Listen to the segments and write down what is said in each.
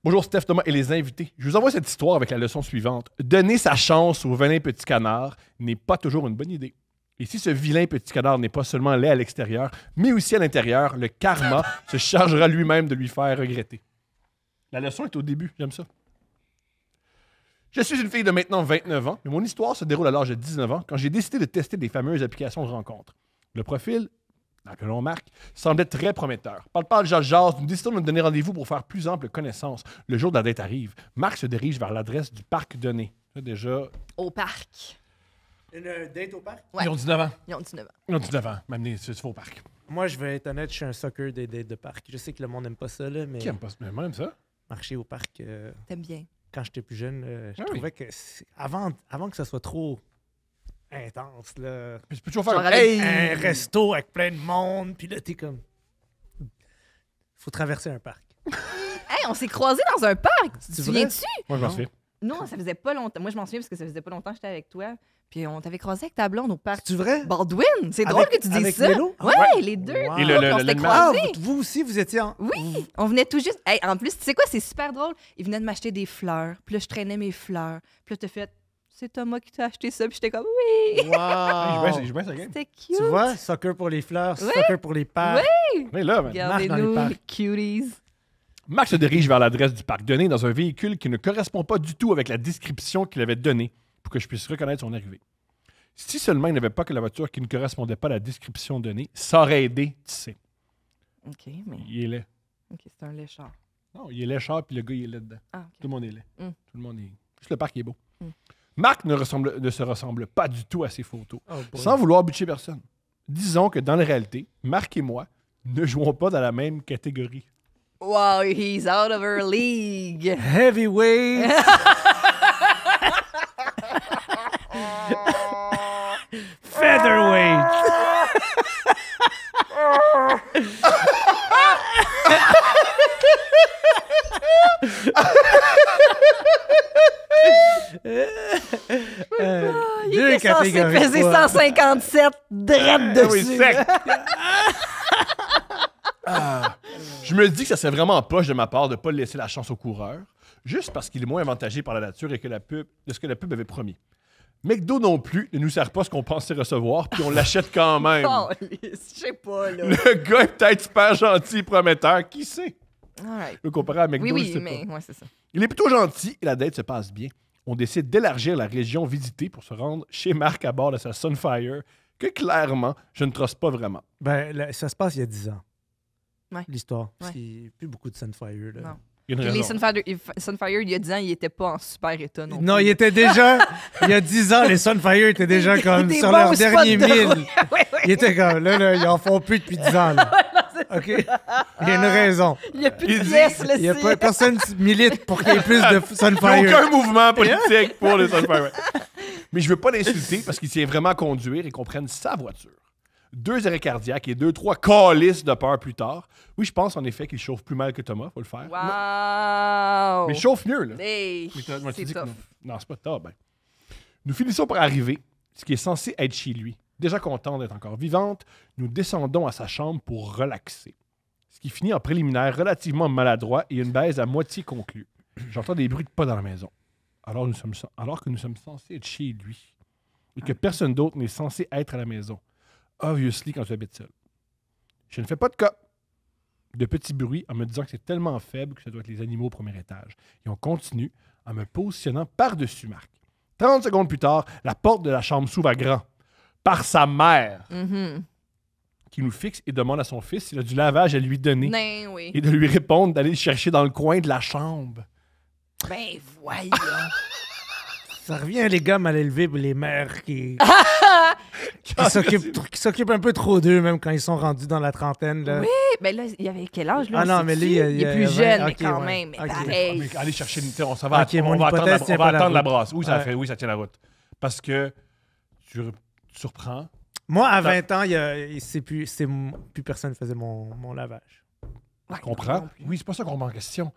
Bonjour Steph, Thomas et les invités. Je vous envoie cette histoire avec la leçon suivante. Donner sa chance au vilain petit canard n'est pas toujours une bonne idée. Et si ce vilain petit canard n'est pas seulement laid à l'extérieur, mais aussi à l'intérieur, le karma se chargera lui-même de lui faire regretter. La leçon est au début, j'aime ça. Je suis une fille de maintenant 29 ans, mais mon histoire se déroule à l'âge de 19 ans quand j'ai décidé de tester des fameuses applications de rencontres. Le profil, appelons Marc, semblait très prometteur. Parle, jase, nous décidons de nous donner rendez-vous pour faire plus ample connaissance. Le jour de la date arrive. Marc se dirige vers l'adresse du parc donné. Là, déjà... Au parc. Une date au parc? Ouais. Ils ont 19 ans. Ils ont 19 ans. Ils ont 19 ans. M'amener, tu vas au parc. Moi, je vais être honnête, je suis un sucker des dates de parc. Je sais que le monde n'aime pas ça, là, mais Qui aime pas ça? Mais moi, j'aime ça. marcher au parc, T'aimes bien. quand j'étais plus jeune, je Ah oui. trouvais que avant que ça soit trop intense, là, Puis tu peux toujours faire Genre un avec- hey! un resto avec plein de monde, puis là, t'es comme... Faut traverser un parc. Hey, on s'est croisés dans un parc. Tu te C'est souviens-tu? Moi, je m'en Non. souviens. Non, ça faisait pas longtemps. Moi, je m'en souviens parce que ça faisait pas longtemps que j'étais avec toi. Puis on t'avait croisé avec ta blonde au parc C'est-tu vrai? Baldwin. C'est drôle que tu dises avec ça. Mélo? Ah Ouais, ouais. les deux. Wow. Et Puis on s'était l'animal. Ah, croisés. vous aussi, vous étiez en... Oui, on venait tout juste. Hey, en plus, tu sais quoi, c'est super drôle. Il venait de m'acheter des fleurs. Puis là, je traînais mes fleurs. Puis là, t'as fait, c'est Thomas qui t'a acheté ça. Puis j'étais comme, oui. Hey, Wow! je joue bien sa game. C'était cute. Tu vois, soccer pour les fleurs, Ouais. soccer pour les parcs. Mais là, man. Regardez-nous, marche dans les cuties. Marc se dirige vers l'adresse du parc donné dans un véhicule qui ne correspond pas du tout avec la description qu'il avait donnée pour que je puisse reconnaître son arrivée. Si seulement il n'avait pas que la voiture qui ne correspondait pas à la description donnée, ça aurait aidé, tu sais. OK, mais. Il est laid. OK, c'est un léchard. Non, il est laid char, puis le gars, il est laid dedans. Ah, Tout OK. le monde est laid. Mm. Tout le monde est... Juste le parc est beau. Mm. Marc ne se ressemble pas du tout à ses photos. Oh, boy. Sans vouloir butcher personne. Disons que dans la réalité, Marc et moi ne jouons pas dans la même catégorie. Wow, he's out of our league. Heavyweight! Featherweight! Il était censé peser 157 drettes Ah oui, dessus. sec. Ah. Je me dis que ça serait vraiment poche de ma part de ne pas laisser la chance au coureur, juste parce qu'il est moins avantagé par la nature et que de ce que la pub avait promis. McDo non plus ne nous sert pas ce qu'on pensait recevoir, puis on l'achète quand même. Oh, je sais pas, là. Le gars est peut-être super gentil et prometteur, qui sait? All right. Le comparer à McDo, Oui, je sais mais pas. ouais, c'est ça. Il est plutôt gentil et la date se passe bien. On décide d'élargir la région visitée pour se rendre chez Marc à bord de sa Sunfire, que clairement, je ne trosse pas vraiment. Ben, ça se passe il y a 10 ans. Ouais. L'histoire. Parce Ouais. qu'il n'y a plus beaucoup de Sunfire. Là. Non. Il y a une Puis les raison. Sunfire, il y a 10 ans, il était pas en super état non Non, plus. il était déjà... il y a 10 ans, les Sunfire étaient déjà comme Des sur bons leur spots dernier de 1000. drogue. Ouais, ouais. Ils étaient comme... Là, ils en font plus depuis 10 ans. Là. OK? Il y a une raison. Il n'y a plus Il de dit- pièces, là, Il y a c'est- pas, personne milite pour qu'il y ait plus de Il n'y a Sunfire. aucun mouvement politique pour les Sunfire. Mais je veux pas l'insulter parce qu'il tient vraiment à conduire et qu'on prenne sa voiture. 2 arrêts cardiaques et 2-3 calices de peur plus tard. Oui, je pense en effet qu'il chauffe plus mal que Thomas, faut le faire. Wow! Mais il chauffe mieux, là. Hey, Mais moi, tu c'est dis que tough. non. Non, c'est pas top. Ben. Nous finissons par arriver, ce qui est censé être chez lui. Déjà content d'être encore vivante, nous descendons à sa chambre pour relaxer. Ce qui finit en préliminaire relativement maladroit et une baise à moitié conclue. J'entends des bruits de pas dans la maison. Alors que nous sommes censés être chez lui. Et que personne d'autre n'est censé être à la maison. Obviously, quand tu habites seul. Je ne fais pas de cas. De petits bruits en me disant que c'est tellement faible que ça doit être les animaux au premier étage. Et on continue en me positionnant par-dessus Marc. 30 secondes plus tard, la porte de la chambre s'ouvre à grand. Par sa mère, Mhm. qui nous fixe et demande à son fils s'il a du lavage à lui donner. Ben oui. Et de lui répondre d'aller le chercher dans le coin de la chambre. Ben voyons. Ça revient, les gars mal élevés, puis les mères qui s'occupent un peu trop d'eux, même quand ils sont rendus dans la trentaine. Là. Oui, ben là, il avait quel âge, là? Ah non, sais-tu? mais lui, il est plus jeune, mais ok, quand ouais. même. Mais Ok. pareil. Mais allez chercher une... On, ça va, Ok, mon on va attendre, hypothèse on tient va pas la attendre la route. brasse. Oui, ça, Ouais. oui, ça tient la route. Parce que tu surprends. Moi, à 20 ans, plus personne faisait mon lavage. Ouais, Je comprends. non plus. Oui, c'est pas ça qu'on met en question.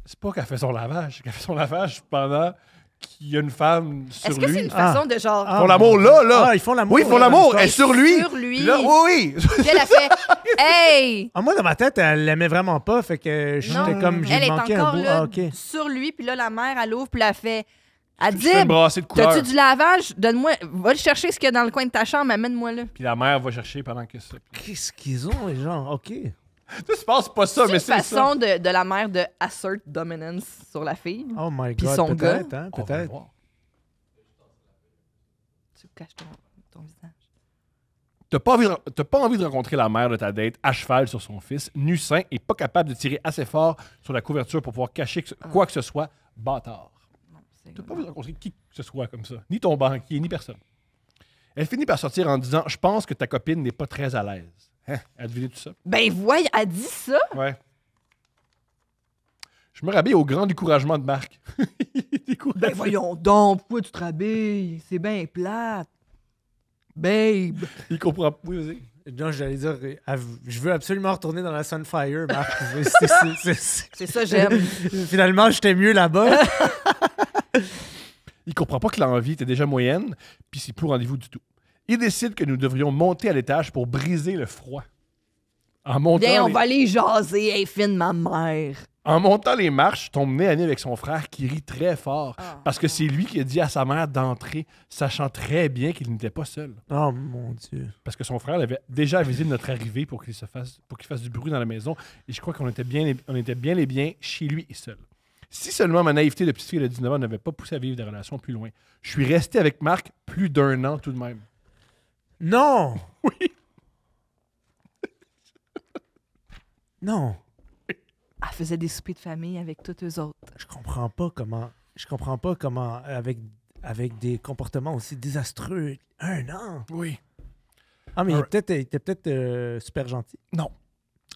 C'est pas qu'elle fait son lavage. C'est qu'elle fait son lavage pendant qu'il y a une femme sur Est-ce que c'est lui. une façon de genre. Ils font l'amour là. Ah, ils font l'amour. Oui, ils font l'amour. Elle est sur lui. Sur lui. Là, oui. Puis elle a fait Hey! Ah, moi, dans ma tête, elle l'aimait vraiment pas, fait que j'étais Non, comme, elle j'ai est manqué un encore bout. là, Ah, OK. sur lui, puis là, la mère, elle ouvre, puis elle fait Je fais une Adib, brassée de couleur. t'as-tu du lavage? Donne-moi, va le chercher ce qu'il y a dans le coin de ta chambre, amène-moi là. Puis la mère va chercher pendant que ça. Qu'est-ce qu'ils ont, les gens? OK. Ça se passe pas ça, C'est mais une c'est ça. façon de la mère de assert dominance sur la fille. Oh my Puis God, son peut-être, hein, On va peut-être. voir. Tu caches ton visage. T'as pas envie de rencontrer la mère de ta date à cheval sur son fils, nu sain et pas capable de tirer assez fort sur la couverture pour pouvoir cacher quoi que ce soit, bâtard. Non, c'est T'as pas envie de rencontrer qui que ce soit comme ça, ni ton banquier, ni personne. Elle finit par sortir en disant « Je pense que ta copine n'est pas très à l'aise. » Hein? Elle a deviné tout ça? Ben voyons, elle dit ça? Ouais. Je me rhabille au grand découragement de Marc. Découragé. Ben voyons donc, pourquoi tu te rhabilles? C'est bien plate. Babe. Il comprend pas. Oui, vas-y. Non, j'allais dire, je veux absolument retourner dans la Sunfire, Marc. C'est ça, j'aime. Finalement, j'étais mieux là-bas. Il comprend pas que l'envie était déjà moyenne, puis c'est plus rendez-vous du tout. Il décide que nous devrions monter à l'étage pour briser le froid. En montant, Viens, on les... va aller jaser, hey, fine, ma mère. en montant les marches, je tombe nez à nez avec son frère qui rit très fort. Ah. Parce que c'est lui qui a dit à sa mère d'entrer, sachant très bien qu'il n'était pas seul. Oh mon Dieu. Parce que son frère avait déjà avisé de notre arrivée pour qu'il fasse du bruit dans la maison. Et je crois qu'on était bien et bien chez lui et seul. Si seulement ma naïveté de petite fille de 19 ans n'avait pas poussé à vivre des relations plus loin. Je suis resté avec Marc plus d'1 an tout de même. Non! Oui. Non. Elle faisait des soupers de famille avec tous eux autres. Je comprends pas comment avec des comportements aussi désastreux, 1 an. Oui. Ah, mais Ouais. il était peut-être super gentil. Non.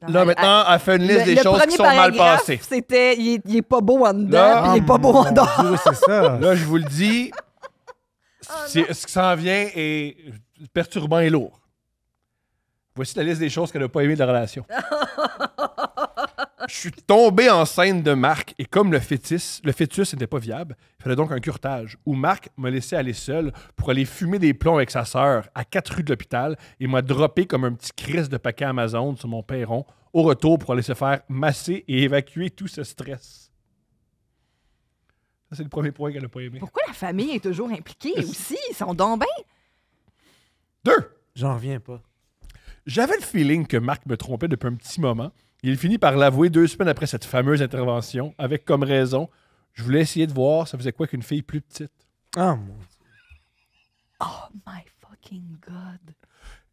Non, Là, maintenant, elle fait une liste des le choses qui premier sont mal paragraphe, passées. C'était il est pas beau en dedans, Là, puis il est pas beau en dehors. Dieu, c'est ça. Là, je vous le dis, Oh, ce qui s'en vient est perturbant et lourd. Voici la liste des choses qu'elle n'a pas aimées de la relation. Je suis tombé enceinte de Marc et comme le fœtus n'était pas viable, il fallait donc un curetage où Marc m'a laissé aller seul pour aller fumer des plombs avec sa sœur à 4 rues de l'hôpital et m'a droppé comme un petit crisse de paquet Amazon sur mon perron au retour pour aller se faire masser et évacuer tout ce stress. Ça, c'est le premier point qu'elle n'a pas aimé. Pourquoi la famille est toujours impliquée aussi? Ils sont donc bien. 2. J'en reviens pas. J'avais le feeling que Marc me trompait depuis un petit moment. Il finit par l'avouer 2 semaines après cette fameuse intervention, avec comme raison, je voulais essayer de voir ça faisait quoi qu'une fille plus petite. Ah, mon Dieu. Oh my fucking God.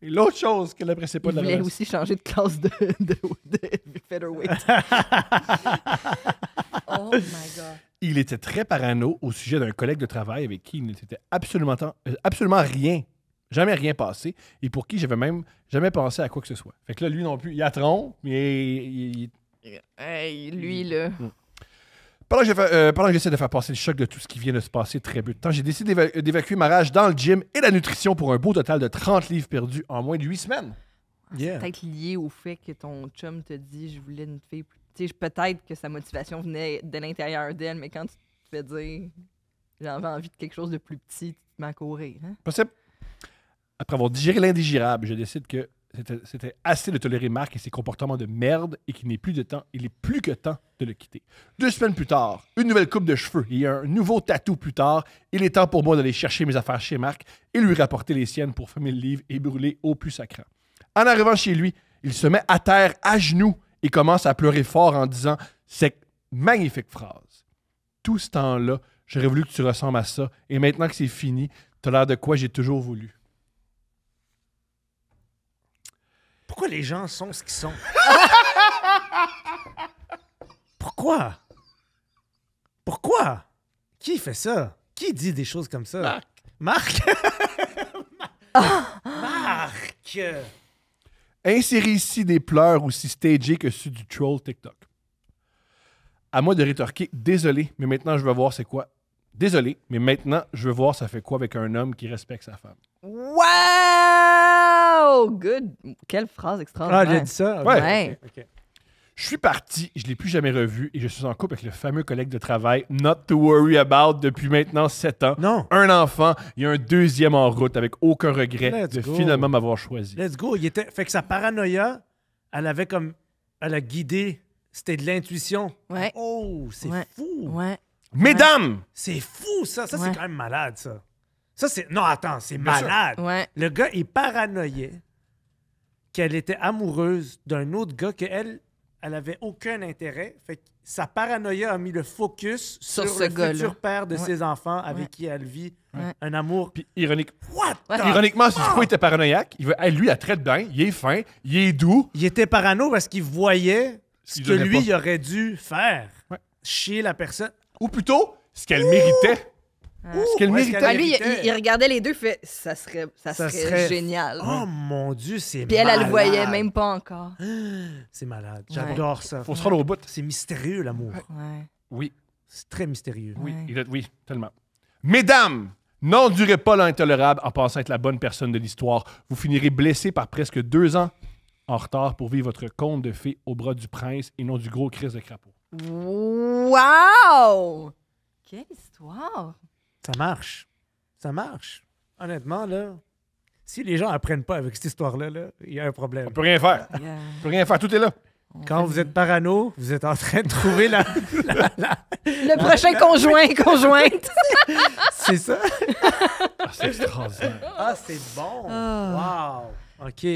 Et l'autre chose qu'elle n'appréciait pas Il de la voulait relation. aussi changer de classe de featherweight. Oh my God. Il était très parano au sujet d'un collègue de travail avec qui il n'était absolument rien, jamais rien passé, et pour qui j'avais même jamais pensé à quoi que ce soit. Fait que là, lui non plus, il a tronc, mais Hey, lui, là. Pendant que j'essaie de faire passer le choc de tout ce qui vient de se passer très peu de temps, j'ai décidé d'évacuer ma rage dans le gym et la nutrition pour un beau total de 30 livres perdus en moins de 8 semaines. Yeah. Peut-être lié au fait que ton chum te dit je voulais une fille plus. Tu sais, peut-être que sa motivation venait de l'intérieur d'elle, mais quand tu te fais dire j'avais envie de quelque chose de plus petit, tu te mets à courir. Hein? Possible. Après avoir digéré l'indigérable, je décide que c'était assez de tolérer Marc et ses comportements de merde et qu'il n'est plus que temps de le quitter. 2 semaines plus tard, une nouvelle coupe de cheveux et un nouveau tatou plus tard, il est temps pour moi d'aller chercher mes affaires chez Marc et lui rapporter les siennes pour fermer le livre et brûler au plus sacrant. En arrivant chez lui, il se met à terre à genoux et commence à pleurer fort en disant cette magnifique phrase. Tout ce temps-là, j'aurais voulu que tu ressembles à ça et maintenant que c'est fini, t'as l'air de quoi j'ai toujours voulu. Pourquoi les gens sont ce qu'ils sont? Pourquoi? Pourquoi? Qui fait ça? Qui dit des choses comme ça? Marc. Marc? Marc! Insérez ici des pleurs aussi stagés que ceux du troll TikTok. À moi de rétorquer « Désolé, mais maintenant je veux voir c'est quoi. » Désolé, mais maintenant je veux voir ça fait quoi avec un homme qui respecte sa femme. Wow! Good! Quelle phrase Ah, extraordinaire. il a dit ça? Ouais. Ouais. Ok. Je suis parti, je ne l'ai plus jamais revu et je suis en couple avec le fameux collègue de travail Not to worry about depuis maintenant 7 ans. Non. Un enfant et un deuxième en route avec aucun regret Let's de go. finalement m'avoir choisi. Let's go. Fait que sa paranoïa, elle a guidé. C'était de l'intuition. Ouais. Oh, c'est Ouais. fou. Ouais. Mesdames, C'est fou, ça. Ça, Ouais. c'est quand même malade, ça. Ça, c'est... Non, attends, c'est Bien sûr. malade. Ouais. Le gars, il paranoïait qu'elle était amoureuse d'un autre gars qu'elle, elle avait aucun intérêt. Fait que sa paranoïa a mis le focus Sur sur ce le gars-là. futur père de Ouais. ses enfants avec Ouais. qui elle vit Ouais. un amour. puis What the- ironiquement, si il était paranoïaque, il veut, hey, lui, elle traite bien, il est fin, il est doux. Il était parano parce qu'il voyait ce Il que donnait lui, pas. il aurait dû faire. Ouais. Chier la personne. Ou plutôt, ce qu'elle méritait. Ce qu'elle Ouais, ce méritait. qu'elle Ah, lui, méritait. il regardait les deux, fait ça serait serait- génial. Oh mon Dieu, c'est Puis elle le malade. voyait même pas encore. C'est malade. Ouais. J'adore ça. Faut se rendre au bout. C'est mystérieux, l'amour. Ouais. Oui, C'est très mystérieux. oui, Ouais. oui, tellement. Mesdames, n'endurez pas l'intolérable en pensant être la bonne personne de l'histoire. Vous finirez blessé par presque 2 ans en retard pour vivre votre conte de fées au bras du prince et non du gros Christ de crapaud. Wow! Quelle histoire! Ça marche. Ça marche. Honnêtement, là, si les gens apprennent pas avec cette histoire-là, là, il y a un problème. On peut rien faire. Yeah. On peut rien faire, tout est là. Quand vous êtes parano, vous êtes en train de trouver Le prochain conjointe! C'est ça? Ah, c'est extraordinaire. Ah, c'est bon. Ah. Wow. OK.